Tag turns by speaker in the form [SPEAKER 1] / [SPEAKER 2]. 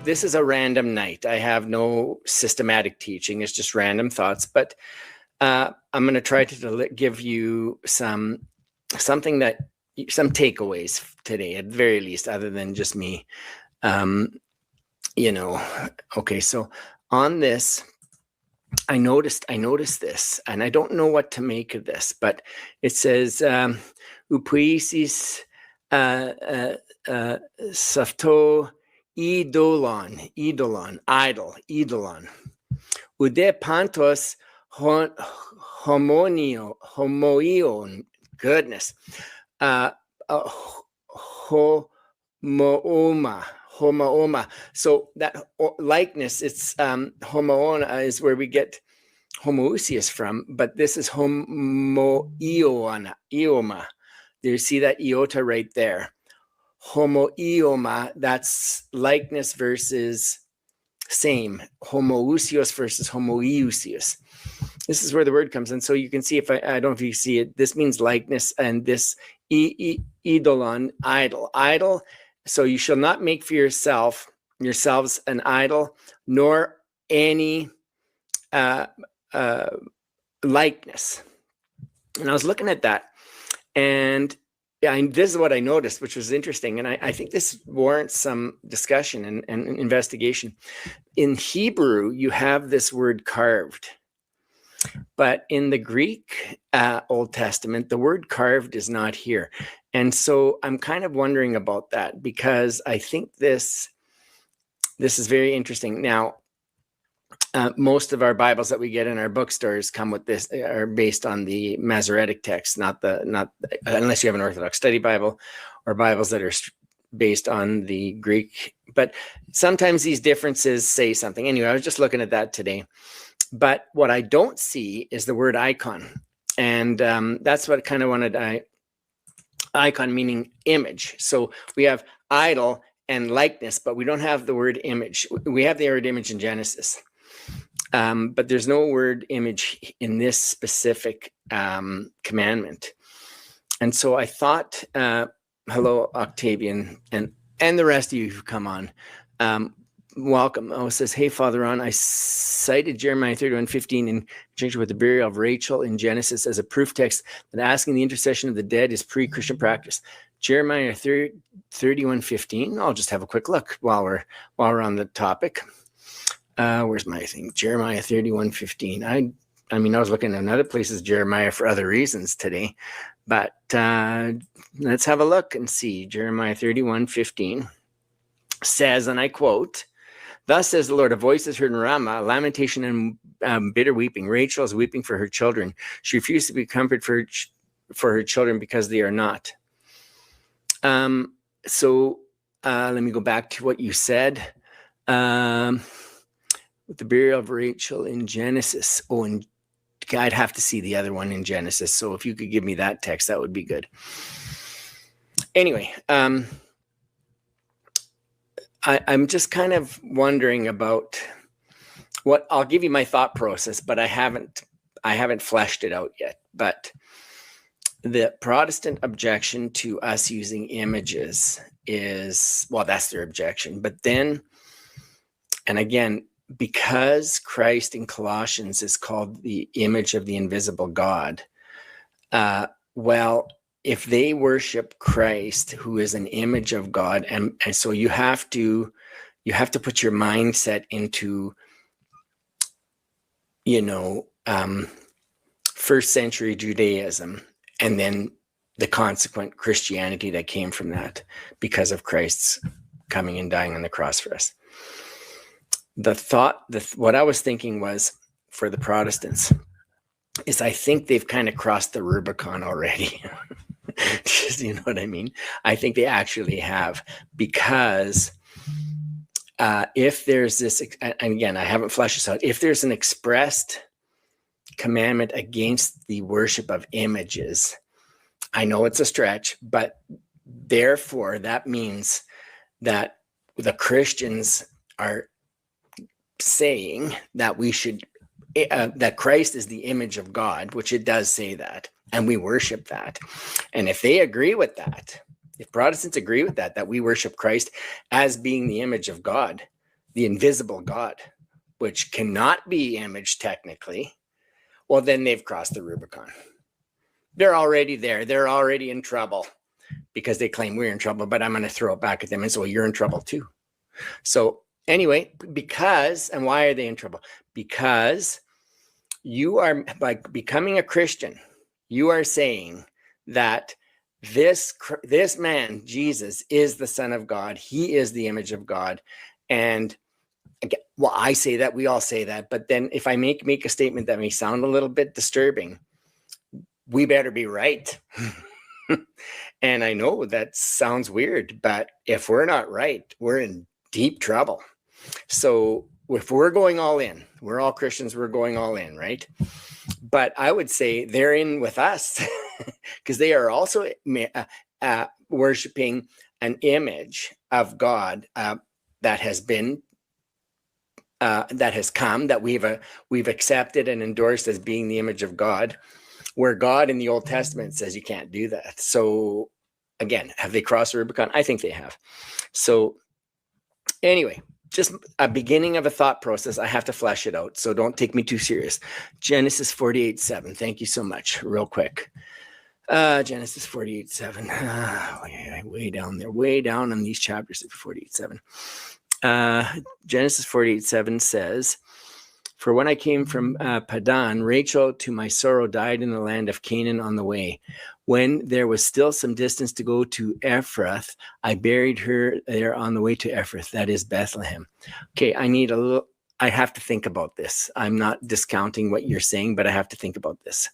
[SPEAKER 1] this is a random night. I have no systematic teaching. It's just random thoughts. But I'm going to try to give you some takeaways today, at the very least, other than just me. Okay, so on this, I noticed this, and I don't know what to make of this, but it says upoisis safto idolon, idolon. Ude pantos homoion, goodness. Homooma. So that likeness, it's homoona is where we get homoousios from, but this is homoioma. Do you see that iota right there? Homoioma, that's likeness versus same. Homoousios versus homoiousios. This is where the word comes in. So you can see, if I don't know if you see it, this means likeness, and this idolon, idol. So you shall not make for yourselves an idol, nor any likeness. And I was looking at that, and this is what I noticed, which was interesting. And I think this warrants some discussion and investigation. In Hebrew, you have this word carved. But in the Greek Old Testament, the word carved is not here. And so I'm kind of wondering about that, because I think this is very interesting. Now, most of our Bibles that we get in our bookstores come with this, are based on the Masoretic text, not unless you have an Orthodox Study Bible or Bibles that are based on the Greek. But sometimes these differences say something. Anyway, I was just looking at that today. But what I don't see is the word icon. And that's what I kind of wanted. Icon meaning image. So we have idol and likeness, but we don't have the word image. We have the word image in Genesis. But there's no word image in this specific commandment. And so I thought, hello, Octavian, and the rest of you who've come on. Welcome. Oh, it says, hey, Father Ron, I cited Jeremiah 31:15 in conjunction with the burial of Rachel in Genesis as a proof text that asking the intercession of the dead is pre-Christian practice. Jeremiah 31:15. I'll just have a quick look while we're on the topic. Where's my thing? Jeremiah 31:15. I mean, I was looking at other places, Jeremiah, for other reasons today, but let's have a look and see. Jeremiah 31:15 says, and I quote, "Thus says the Lord, a voice is heard in Ramah, lamentation and bitter weeping. Rachel is weeping for her children. She refused to be comforted for her children because they are not." So let me go back to what you said. With the burial of Rachel in Genesis. Oh, and I'd have to see the other one in Genesis. So if you could give me that text, that would be good. Anyway, I'm just kind of wondering about what I'll give you my thought process, but I haven't fleshed it out yet. But the Protestant objection to us using images is, well, that's their objection. But then, and again, because Christ in Colossians is called the image of the invisible God, well, if they worship Christ, who is an image of God, and so you have to put your mindset into, first century Judaism, and then the consequent Christianity that came from that because of Christ's coming and dying on the cross for us. What I was thinking was, for the Protestants, is I think they've kind of crossed the Rubicon already. You know what I mean? I think they actually have, because if there's this, and again, I haven't fleshed this out, if there's an expressed commandment against the worship of images, I know it's a stretch, but therefore that means that the Christians are saying that we should, that Christ is the image of God, which it does say that, and we worship that. And if they agree with that, if Protestants agree with that we worship Christ as being the image of God, the invisible God, which cannot be imaged technically, well, then they've crossed the Rubicon. They're already there. They're already in trouble because they claim we're in trouble, but I'm going to throw it back at them and say, well, you're in trouble too. So anyway, because, and why are they in trouble? Because you are, by becoming a Christian, you are saying that this man, Jesus, is the Son of God. He is the image of God. And again, well, I say that, we all say that, but then if I make a statement that may sound a little bit disturbing, we better be right. And I know that sounds weird, but if we're not right, we're in deep trouble. So if we're going all in, we're all Christians, we're going all in, right? But I would say they're in with us because they are also worshiping an image of God that has been that has come, that we've accepted and endorsed as being the image of God, where God in the Old Testament says you can't do that. So again, have they crossed the Rubicon? I think they have. So anyway, just a beginning of a thought process. I have to flesh it out, so don't take me too serious. Genesis 48:7. Thank you so much. Real quick. Genesis 48:7. Way down there, way down in these chapters of 48:7. Genesis 48:7 says, for when I came from Padan, Rachel, to my sorrow, died in the land of Canaan on the way. When there was still some distance to go to Ephrath, I buried her there on the way to Ephrath, that is Bethlehem. Okay, I have to think about this. I'm not discounting what you're saying, but I have to think about this.